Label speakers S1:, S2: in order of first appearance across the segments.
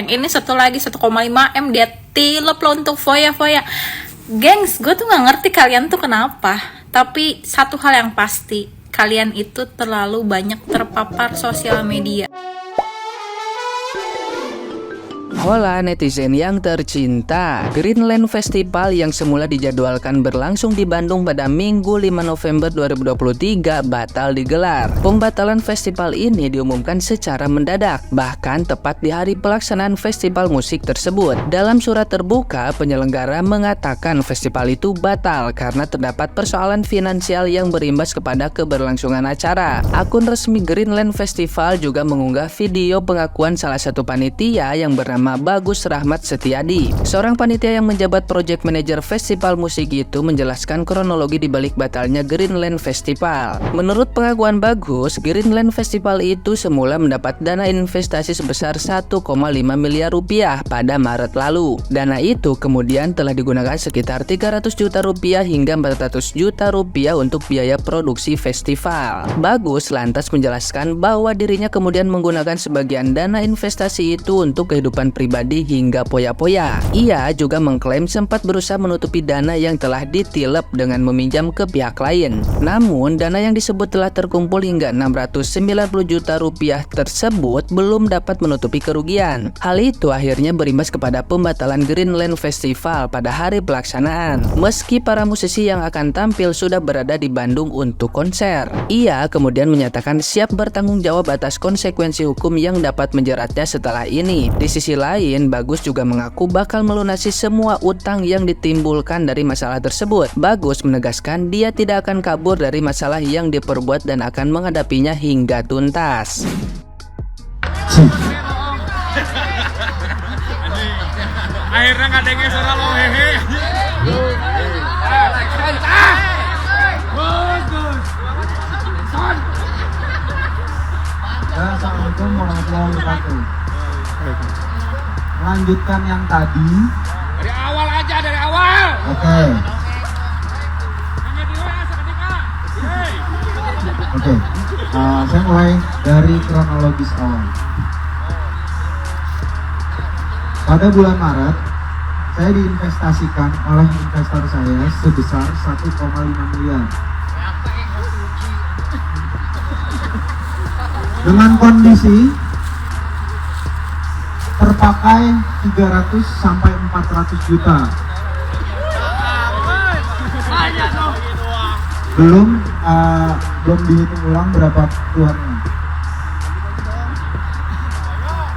S1: Yang ini satu lagi 1,5 M, dia tilep lo untuk foya-foya. Gengs, gue tuh gak ngerti kalian tuh kenapa. Tapi satu hal yang pasti, kalian itu terlalu banyak terpapar sosial media.
S2: Hola netizen yang tercinta, Greenland Festival yang semula dijadwalkan berlangsung di Bandung pada Minggu 5 November 2023 batal digelar. Pembatalan festival ini diumumkan secara mendadak, bahkan tepat di hari pelaksanaan festival musik tersebut. Dalam surat terbuka, penyelenggara mengatakan festival itu batal karena terdapat persoalan finansial yang berimbas kepada keberlangsungan acara. Akun resmi Greenland Festival juga mengunggah video pengakuan salah satu panitia yang bernama Bagus Rahmat Setiadi. Seorang panitia yang menjabat project manager festival musik itu menjelaskan kronologi di balik batalnya Greenland Festival. Menurut pengakuan Bagus, Greenland Festival itu semula mendapat dana investasi sebesar 1,5 miliar rupiah pada Maret lalu. Dana itu kemudian telah digunakan sekitar 300 juta rupiah hingga 400 juta rupiah untuk biaya produksi festival. Bagus lantas menjelaskan bahwa dirinya kemudian menggunakan sebagian dana investasi itu untuk kehidupan pribadi hingga poya-poya. Ia juga mengklaim sempat berusaha menutupi dana yang telah ditilep dengan meminjam ke pihak lain. Namun, dana yang disebut telah terkumpul hingga 690 juta rupiah tersebut belum dapat menutupi kerugian. Hal itu akhirnya berimbas kepada pembatalan Greenland Festival pada hari pelaksanaan. Meski para musisi yang akan tampil sudah berada di Bandung untuk konser, ia kemudian menyatakan siap bertanggung jawab atas konsekuensi hukum yang dapat menjeratnya setelah ini. Di sisi lain, Bagus juga mengaku bakal melunasi semua utang yang ditimbulkan dari masalah tersebut. Bagus menegaskan dia tidak akan kabur dari masalah yang diperbuat dan akan menghadapinya hingga tuntas.
S3: Akhirnya nggak dengar suara lo hehe.
S4: Assalamualaikum warahmatullahi wabarakatuh. Melanjutkan yang tadi.
S3: Dari awal aja, dari awal.
S4: Oke. Saya mulai dari kronologis awal. Pada bulan Maret, saya diinvestasikan oleh investor saya sebesar 1,5 miliar. Dengan kondisi terpakai 300 sampai 400 juta. Belum dihitung ulang berapa keluarnya.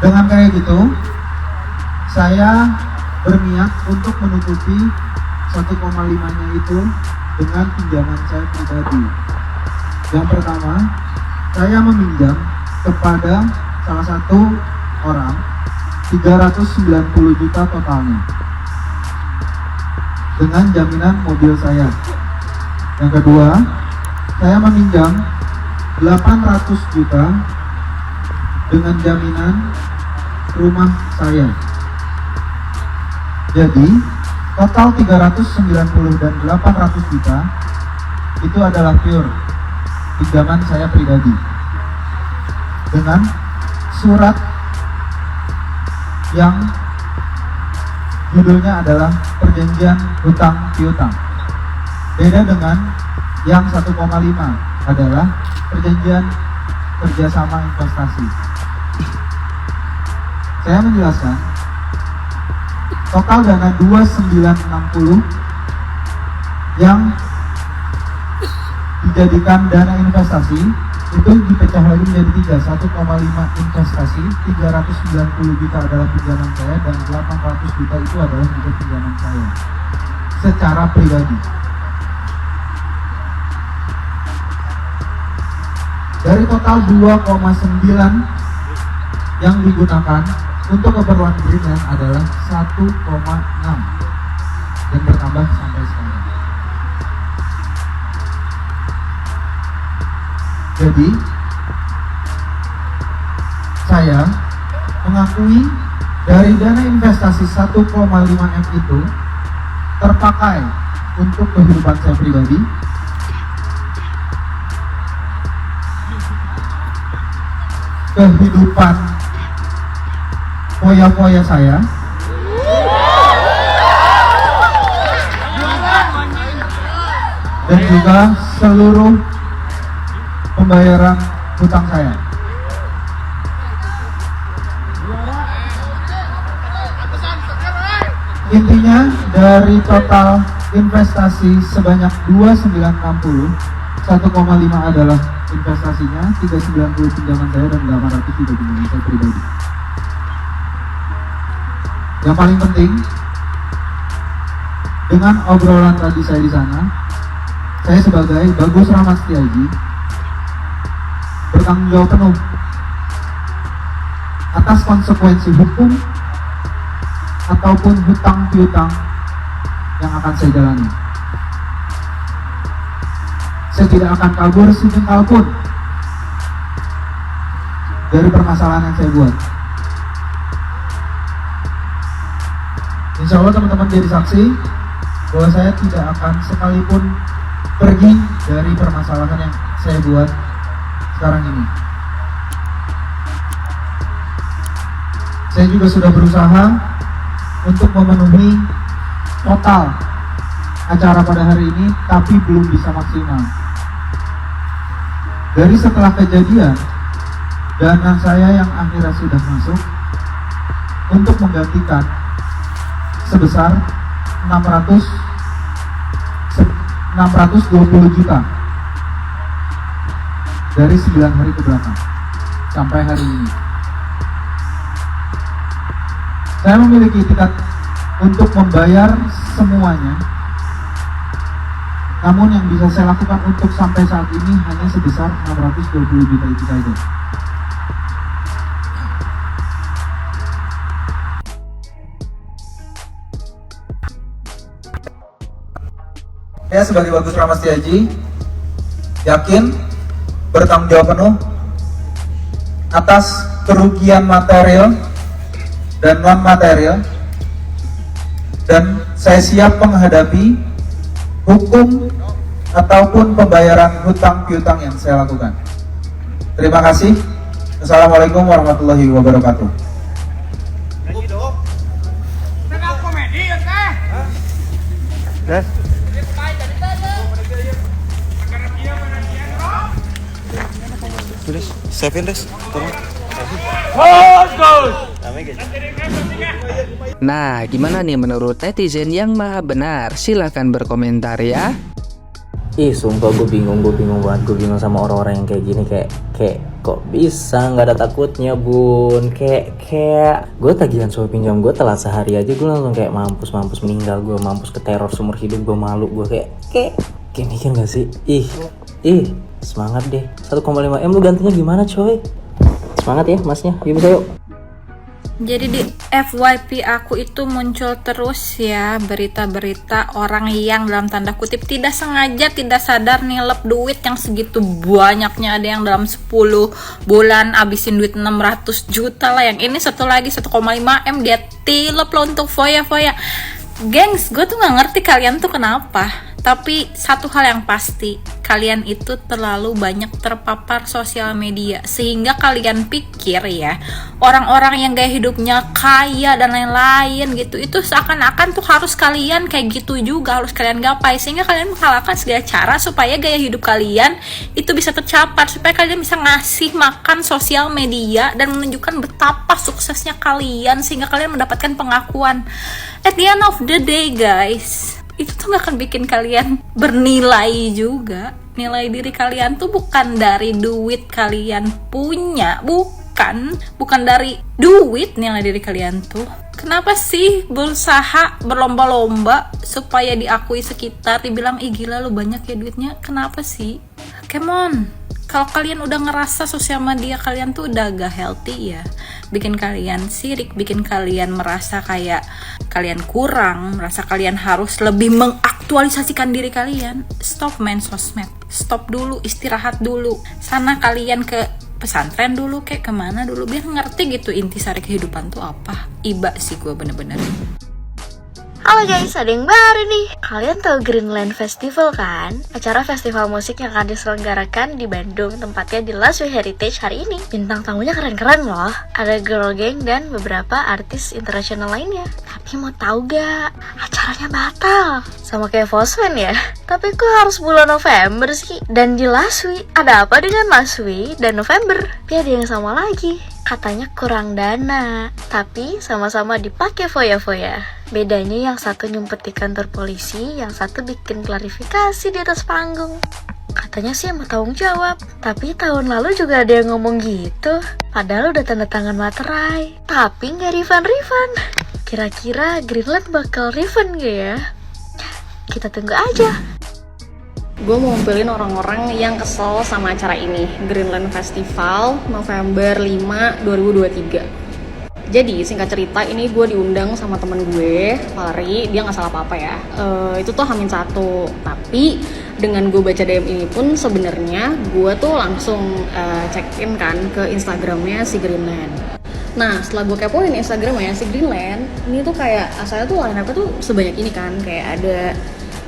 S4: Dengan kayak gitu, saya berniat untuk menutupi 1,5-nya itu dengan pinjaman saya pribadi. Yang pertama, saya meminjam kepada salah satu orang 390 juta totalnya dengan jaminan mobil saya. Yang kedua, saya meminjam 800 juta dengan jaminan rumah saya. Jadi total 390 dan 800 juta itu adalah pure pinjaman saya pribadi dengan surat yang judulnya adalah perjanjian hutang piutang. Beda dengan yang 1,5 adalah perjanjian kerjasama investasi. Saya menjelaskan total dana 2960 yang dijadikan dana investasi itu dipecah lagi menjadi 3, 1,5 investasi, 390 juta adalah pinjaman saya, dan 800 juta itu adalah juga pinjaman saya secara pribadi. Dari total 2,9 yang digunakan untuk keperluan Greenland adalah 1,6 dan bertambah sampai sekarang. Jadi saya mengakui dari dana investasi 1,5 M itu terpakai untuk kehidupan saya pribadi, kehidupan foya-foya saya, dan juga seluruh pembayaran hutang saya. Intinya dari total investasi sebanyak 2960, 1,5 adalah investasinya, 390 pinjaman saya dan 800 juga pinjaman saya pribadi. Yang paling penting, dengan obrolan tadi saya di sana, saya sebagai Bagus Rahmat Setiaji bertanggung jawab penuh atas konsekuensi hukum ataupun hutang piutang yang akan saya jalani. Saya tidak akan kabur sejengkal pun dari permasalahan yang saya buat. Insya Allah teman-teman jadi saksi bahwa saya tidak akan sekalipun pergi dari permasalahan yang saya buat sekarang ini. Saya juga sudah berusaha untuk memenuhi total acara pada hari ini, tapi belum bisa maksimal. Dari setelah kejadian, dana saya yang akhirnya sudah masuk untuk menggantikan sebesar 620 juta dari 9 hari ke belakang sampai hari ini. Saya memiliki tiket untuk membayar semuanya, namun yang bisa saya lakukan untuk sampai saat ini hanya sebesar 620 juta itu saja. Saya sebagai Bagus Rahmat Setiaji yakin bertanggung jawab penuh atas kerugian material dan non material, dan saya siap menghadapi hukum ataupun pembayaran hutang piutang yang saya lakukan. Terima kasih. Assalamualaikum warahmatullahi wabarakatuh.
S2: Nah, gimana nih menurut netizen yang maha benar? Silahkan berkomentar ya.
S5: Ih, sumpah gue bingung banget. Gue bingung sama orang-orang yang kayak gini, kayak kok bisa nggak ada takutnya, Bun. Kayak gue tagihan sewa pinjam gue telat sehari aja gue langsung kayak mampus meninggal, gue mampus ke teror seumur hidup, gue malu, gue kayak mikir gak sih? Ih, semangat deh. 1,5 M lu gantinya gimana, coy? Semangat ya masnya, yuk bisa yuk.
S1: Jadi di FYP aku itu muncul terus ya berita-berita orang yang dalam tanda kutip tidak sengaja, tidak sadar nilep duit yang segitu banyaknya. Ada yang dalam 10 bulan abisin duit 600 juta lah. Yang ini satu lagi 1,5 M dia tilep loh untuk foya-foya. Gengs, gue tuh gak ngerti kalian tuh kenapa. Tapi satu hal yang pasti, kalian itu terlalu banyak terpapar sosial media sehingga kalian pikir ya orang-orang yang gaya hidupnya kaya dan lain-lain gitu itu seakan-akan tuh harus kalian kayak gitu juga, harus kalian gapai, sehingga kalian menghalalkan segala cara supaya gaya hidup kalian itu bisa tercapai, supaya kalian bisa ngasih makan sosial media dan menunjukkan betapa suksesnya kalian sehingga kalian mendapatkan pengakuan. At the end of the day guys, itu tuh gak akan bikin kalian bernilai juga. Nilai diri kalian tuh bukan dari duit kalian punya, bukan dari duit nilai diri kalian tuh. Kenapa sih berusaha berlomba-lomba supaya diakui sekitar, dibilang ih gila lu banyak ya duitnya? Kenapa sih? Come on. Kalau kalian udah ngerasa sosial media kalian tuh udah gak healthy ya, bikin kalian sirik, bikin kalian merasa kayak kalian kurang, merasa kalian harus lebih mengaktualisasikan diri kalian. Stop main sosmed, stop dulu, istirahat dulu. Sana kalian ke pesantren dulu, kayak kemana dulu, biar ngerti gitu intisari kehidupan tuh apa. Iba sih gue bener-bener.
S6: Halo guys, ada yang baru nih. Kalian tahu Greenland Festival kan? Acara festival musik yang akan diselenggarakan di Bandung, tempatnya di Laswi Heritage hari ini. Bintang tamunya keren-keren loh. Ada girl gang dan beberapa artis internasional lainnya. Tapi mau tahu gak? Acaranya batal. Sama kayak Foswen ya. Tapi kok harus bulan November sih? Dan di Laswi, ada apa dengan Laswi dan November? Tapi ada yang sama lagi. Katanya kurang dana, tapi sama-sama dipakai foya-foya. Bedanya yang satu nyumpet di kantor polisi, yang satu bikin klarifikasi di atas panggung. Katanya sih mau tanggung jawab, tapi tahun lalu juga ada yang ngomong gitu. Padahal udah tanda tangan materai, tapi nggak refund. Kira-kira Greenland bakal refund gak ya? Kita tunggu aja.
S7: Gue mau ngumpulin orang-orang yang kesel sama acara ini, Greenland Festival November 5, 2023. Jadi singkat cerita, ini gue diundang sama temen gue, Valerie, dia nggak salah apa-apa ya. Itu tuh H-1, tapi dengan gue baca DM ini pun sebenarnya gue tuh langsung check-in kan ke Instagramnya si Greenland. Nah setelah gue kepoin Instagramnya si Greenland, ini tuh kayak asalnya tuh line-up-nya tuh sebanyak ini kan, kayak ada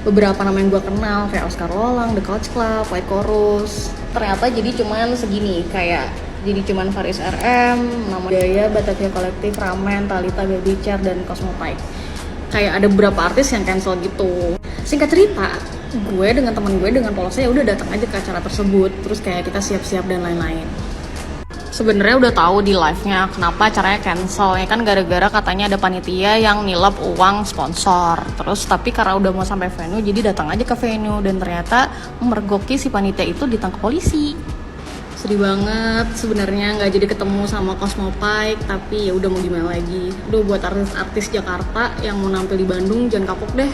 S7: beberapa nama yang gue kenal kayak Oscar Rolang, The Couch Club, White Chorus. Ternyata jadi cuman segini, kayak jadi cuman Faris RM, Nama Daya, Batavia Collective, Ramen, Talita, Baby Chair, dan Cosmopolitan. Kayak ada beberapa artis yang cancel gitu. Singkat cerita, gue dengan teman gue dengan polosnya udah datang aja ke acara tersebut, terus kayak kita siap-siap dan lain-lain. Sebenarnya udah tahu di live-nya kenapa acaranya cancel, ya kan gara-gara katanya ada panitia yang nilep uang sponsor. Terus tapi karena udah mau sampai venue jadi datang aja ke venue, dan ternyata mergoki si panitia itu ditangkap polisi. Sedih banget sebenarnya nggak jadi ketemu sama Cosmopolitan, tapi ya udah mau gimana lagi. Udah buat artis-artis Jakarta yang mau nampil di Bandung jangan kapok deh.